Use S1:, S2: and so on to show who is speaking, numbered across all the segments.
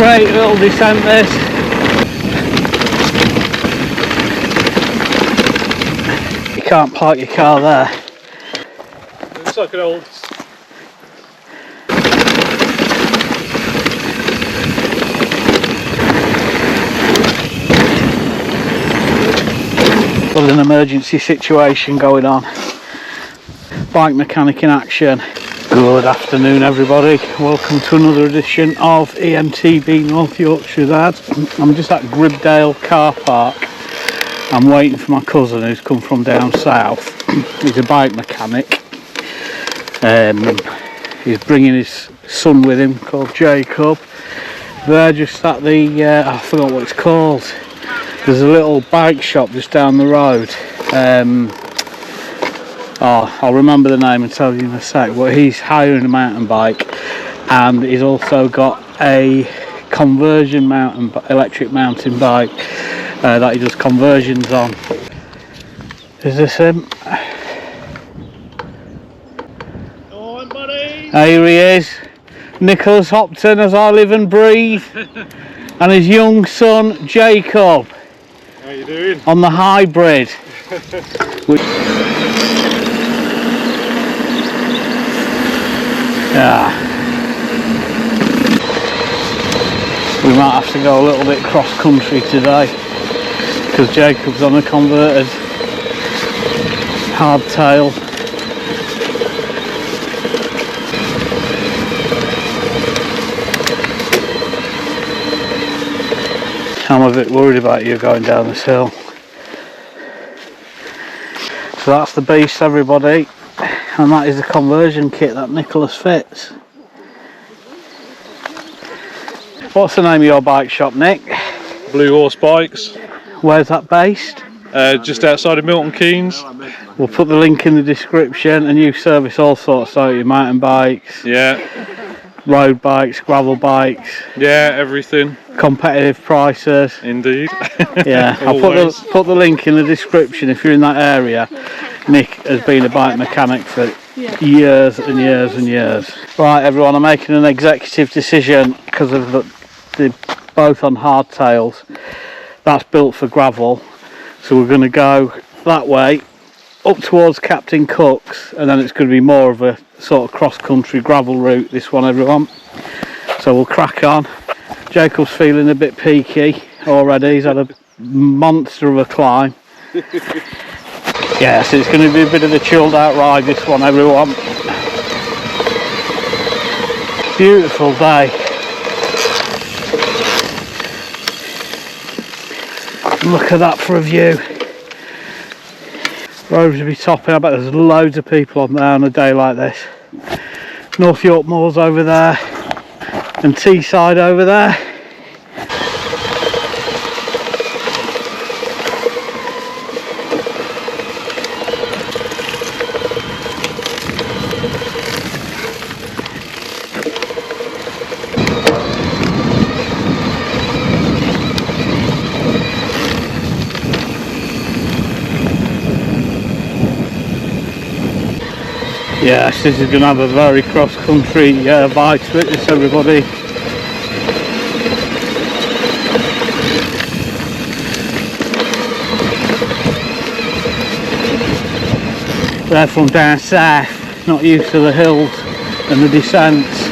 S1: Great little descent this. You can't park your car there.
S2: Looks like an old...
S1: Got an emergency situation going on. Bike mechanic in action. Good afternoon everybody, welcome to another edition of EMTB North Yorkshire Dad. I'm just at Guisborough car park. I'm waiting for my cousin who's come from down south. He's a bike mechanic. He's bringing his son with him called Jacob. They're just at the, I forgot what it's called. There's a little bike shop just down the road. I'll remember the name and tell you in a sec, but he's hiring a mountain bike and he's also got a conversion electric mountain bike that he does conversions on. Is this him?
S2: Oh, buddy.
S1: Here he is, Nicholas Hopton as I live and breathe, and his young son Jacob.
S2: How you doing?
S1: On the hybrid. Yeah. We might have to go a little bit cross country today because Jacob's on a converted hardtail. I'm a bit worried about you going down this hill. So that's the beast everybody, and that is the conversion kit that Nicholas fits. What's the name of your bike shop, Nick?
S2: Blue Horse Bikes.
S1: Where's that based?
S2: Just outside of Milton Keynes.
S1: We'll put the link in the description, and you service all sorts, so your mountain bikes,
S2: Yeah.
S1: road bikes, gravel bikes,
S2: Yeah, everything.
S1: competitive prices.
S2: Indeed.
S1: Yeah, I'll put the link in the description if you're in that area. Nick has been a bike mechanic for years and years and years. Right everyone, I'm making an executive decision because of the both on hardtails. That's built for gravel, so we're going to go that way up towards Captain Cook's, and then it's going to be more of a sort of cross-country gravel route, this one everyone. So we'll crack on. Jacob's feeling a bit peaky already, he's had a monster of a climb. Yeah, so it's going to be a bit of a chilled out ride this one everyone. Beautiful day. Look at that for a view. Roads will be topping. I bet there's loads of people on there on a day like this. North York Moors over there and Teesside over there. Yes, this is going to have a very cross-country vibe to it, this everybody. They're from down south, not used to the hills and the descents.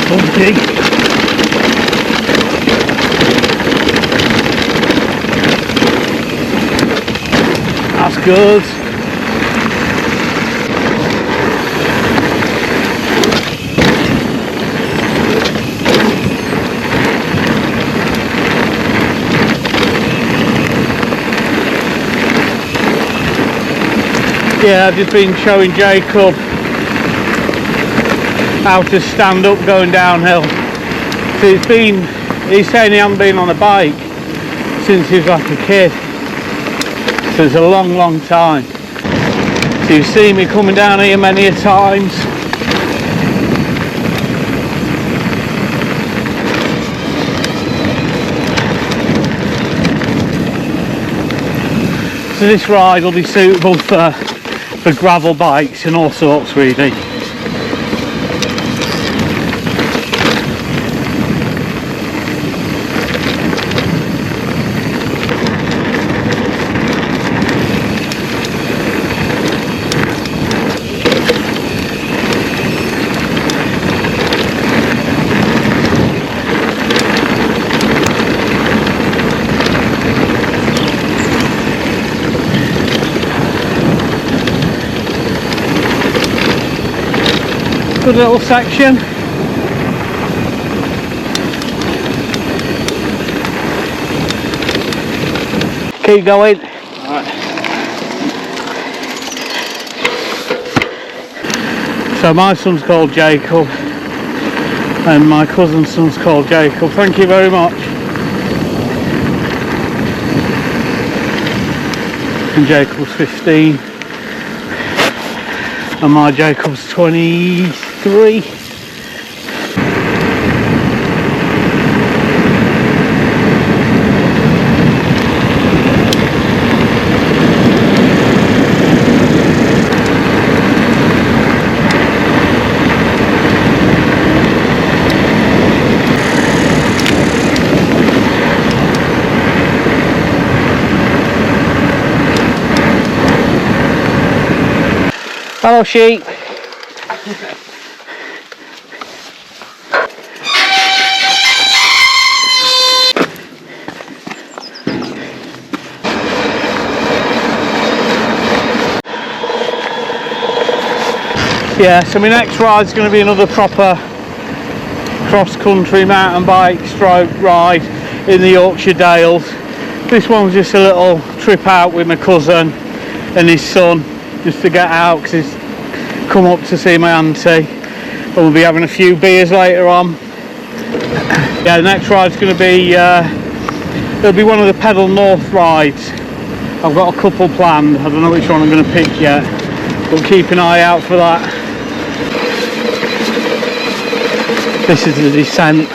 S1: Bumpy. That's good. Yeah, I've just been showing Jacob how to stand up going downhill. So he's saying he hasn't been on a bike since he was like a kid. So it's a long time. So you've seen me coming down here many a times. So this ride will be suitable for gravel bikes and all sorts really. Good little section. Keep going. Right. So my son's called Jacob and my cousin's son's called Jacob. Thank you very much. And Jacob's 15 and my Jacob's 23. Hello sheep. Yeah, so my next ride is going to be another proper cross-country mountain bike stroke ride in the Yorkshire Dales. This one was just a little trip out with my cousin and his son, just to get out because he's come up to see my auntie, and we'll be having a few beers later on. Yeah, the next ride's going to be it'll be one of the pedal north rides. I've got a couple planned. I don't know which one I'm going to pick yet, but keep an eye out for that. This is the descent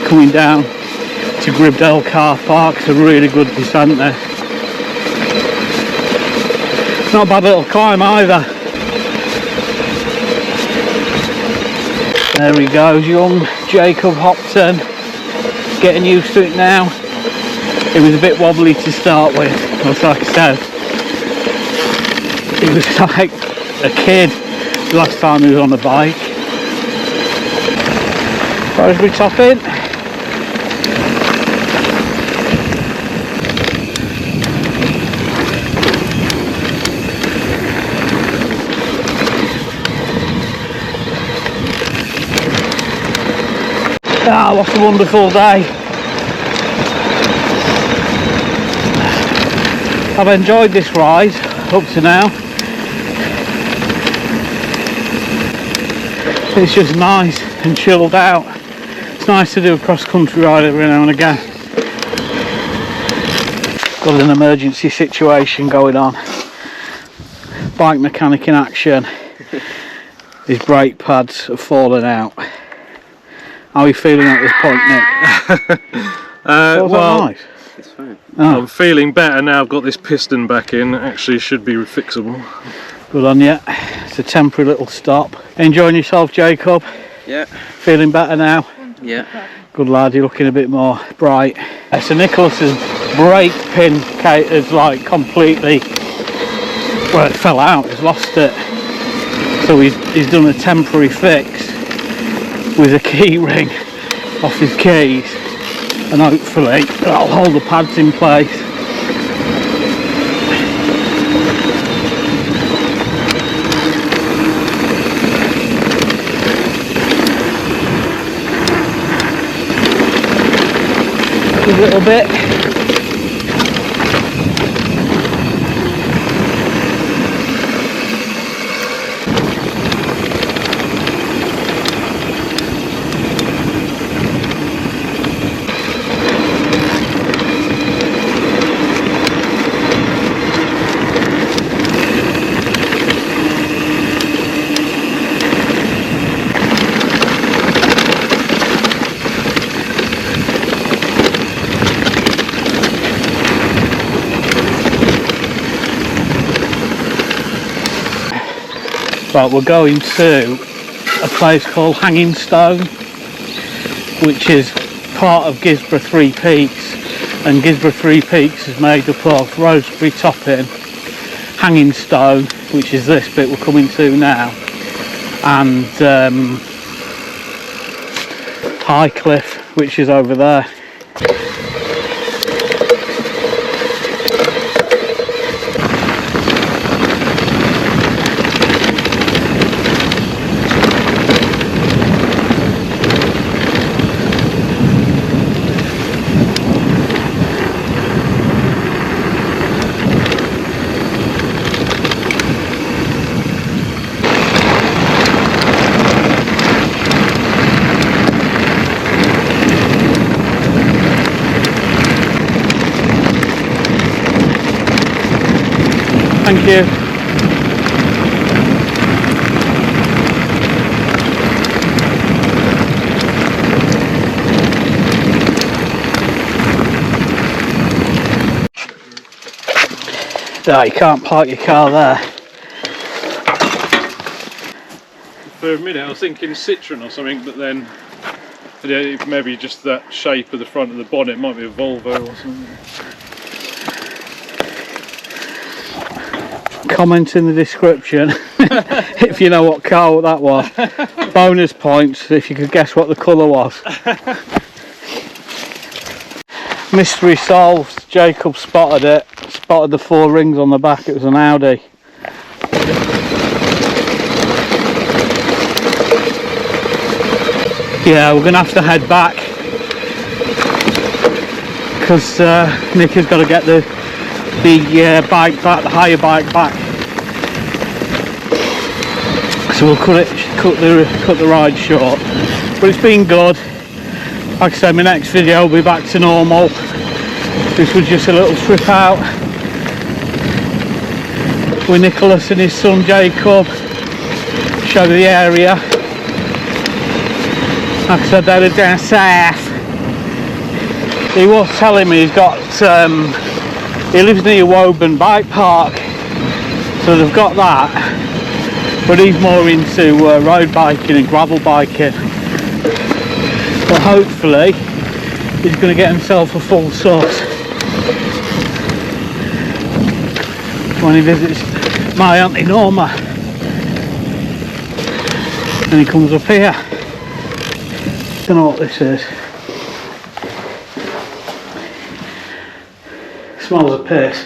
S1: coming down to Guisborough car park. It's a really good descent there. Not a bad little climb either. There he goes, young Jacob Hopton. Getting used to it now. It was a bit wobbly to start with, like I said. He was like a kid the last time he was on a bike. As we top in. Ah, what a wonderful day. I've enjoyed this ride up to now. It's just nice and chilled out. It's nice to do a cross-country ride every now and again. Got an emergency situation going on. Bike mechanic in action. His brake pads have fallen out. How are you feeling at this point, Nick?
S2: Well,
S1: nice?
S3: It's fine.
S1: Oh.
S2: I'm feeling better now. I've got this piston back in. It actually should be fixable.
S1: Good on you. It's a temporary little stop. Enjoying yourself, Jacob?
S3: Yeah.
S1: Feeling better now?
S3: Yeah.
S1: Good lad, you're looking a bit more bright. So Nicholas's brake pin is like completely, well, it fell out, he's lost it. So he's done a temporary fix with a key ring off his keys, and hopefully that'll hold the pads in place. A little bit. Right, we're going to a place called Hanging Stone, which is part of Guisborough Three Peaks, and Guisborough Three Peaks is made up of Roseberry Topping, Hanging Stone, which is this bit we're coming to now, and High Cliff, which is over there. Thank you. No, you can't park your car there.
S2: For a minute I was thinking Citroen or something, but then maybe just that shape of the front of the bonnet might be a Volvo or something.
S1: Comment in the description if you know what car that was. Bonus points if you could guess what the colour was. Mystery solved. Jacob spotted it. Spotted the 4 rings on the back. It was an Audi. Yeah, we're gonna have to head back because Nick has got to get the bike back, the hire bike back. So we'll cut the ride short. But it's been good. Like I said, my next video will be back to normal. This was just a little trip out with Nicholas and his son Jacob. Show the area. Like I said, they're down south. He was telling me he's got he lives near Woburn Bike Park, so they've got that, but he's more into road biking and gravel biking. But hopefully he's going to get himself a full sort when he visits my Auntie Norma and he comes up here. Don't know what this is. Smells of piss.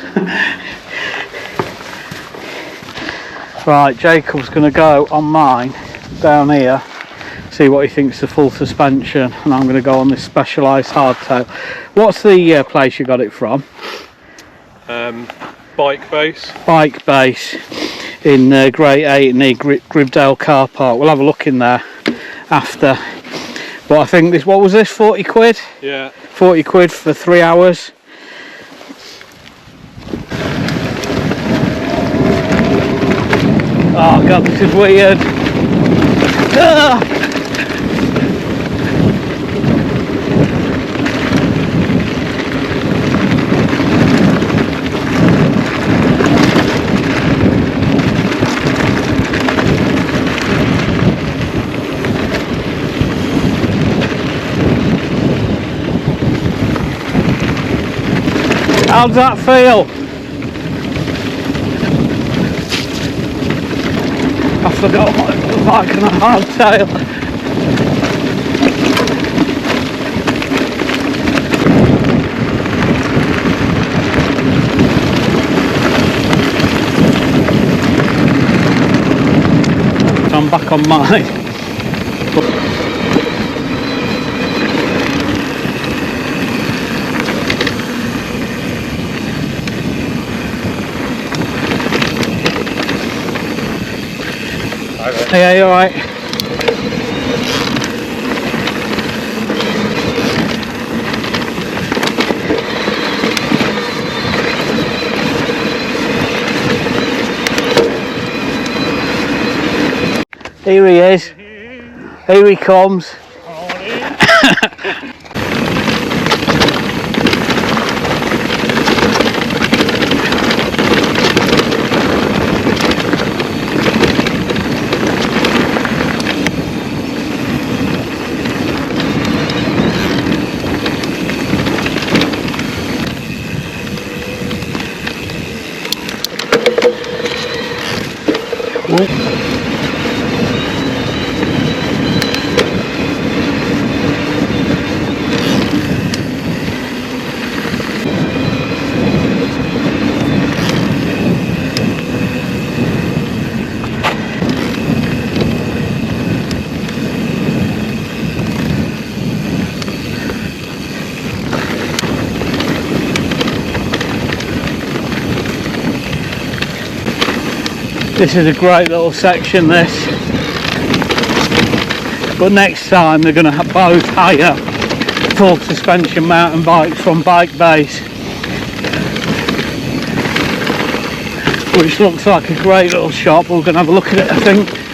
S1: Right, Jacob's going to go on mine down here, see what he thinks of full suspension, and I'm going to go on this Specialized hardtail. What's the place you got it from?
S2: Bike Base.
S1: Bike Base in Grade 8 near Gribdale car park. We'll have a look in there after. But I think this, what was this, 40 quid?
S2: Yeah.
S1: 40 quid for 3 hours. Oh god, this is weird. Ah! How does that feel? I forgot what it was like on a hardtail. I'm back on mine. Yeah, you alright? Here he is. Here he comes. This is a great little section, this. But next time they're going to both hire full suspension mountain bikes from Bike Base, which looks like a great little shop. We're going to have a look at it, I think.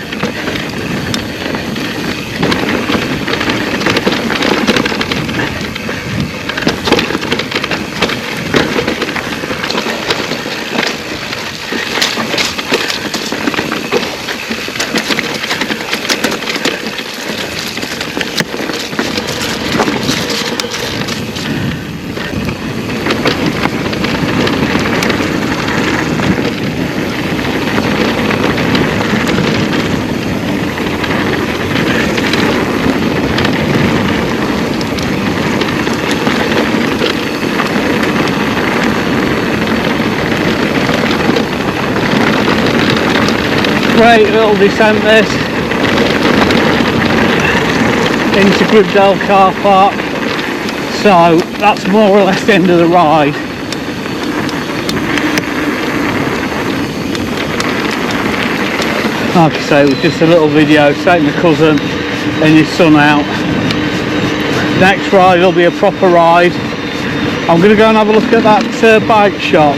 S1: Great little descent, this, into Guisborough car park. So that's more or less the end of the ride. Like I say, it was just a little video taking my cousin and his son out. Next ride will be a proper ride. I'm going to go and have a look at that bike shop,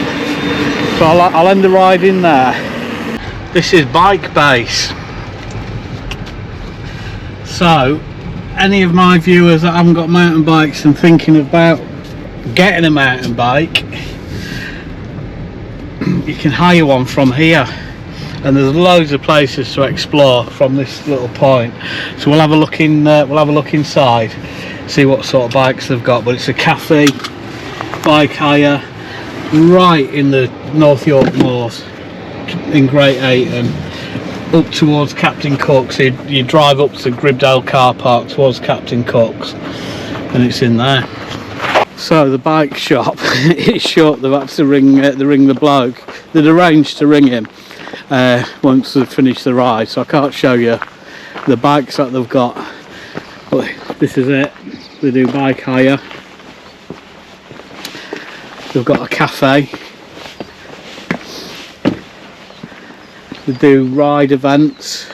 S1: so I'll end the ride in there. This is Bike Base. So, any of my viewers that haven't got mountain bikes and thinking about getting a mountain bike, you can hire one from here, and there's loads of places to explore from this little point. So we'll have a look in. We'll have a look inside, see what sort of bikes they've got. But it's a cafe, bike hire, right in the North Yorkshire moors, in Great Ayton, up towards Captain Cook's. You drive up to Guisborough car park towards Captain Cook's, and it's in there. So the bike shop, it's short. They've had to ring the bloke. They'd arranged to ring him once they've finished the ride, so I can't show you the bikes that they've got, but this is it. They do bike hire. They've got a cafe. They do ride events.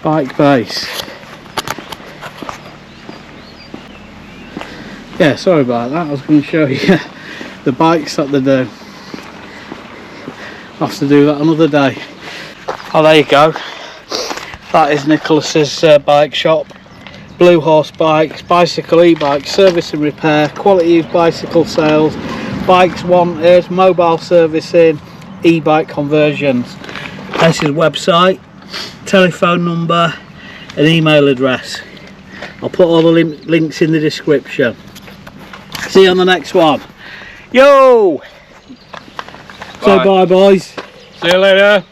S1: Bike Base. Yeah, sorry about that. I was going to show you the bikes that they do. I'll have to do that another day. Oh, there you go. That is Nicholas's bike shop. Blue Horse Bikes, bicycle, e-bike, service and repair, quality used bicycle sales, bikes wanted, mobile servicing, e-bike conversions. That's his website, telephone number and email address. I'll put all the links in the description. See you on the next one. Yo! Say bye, boys.
S2: See you later.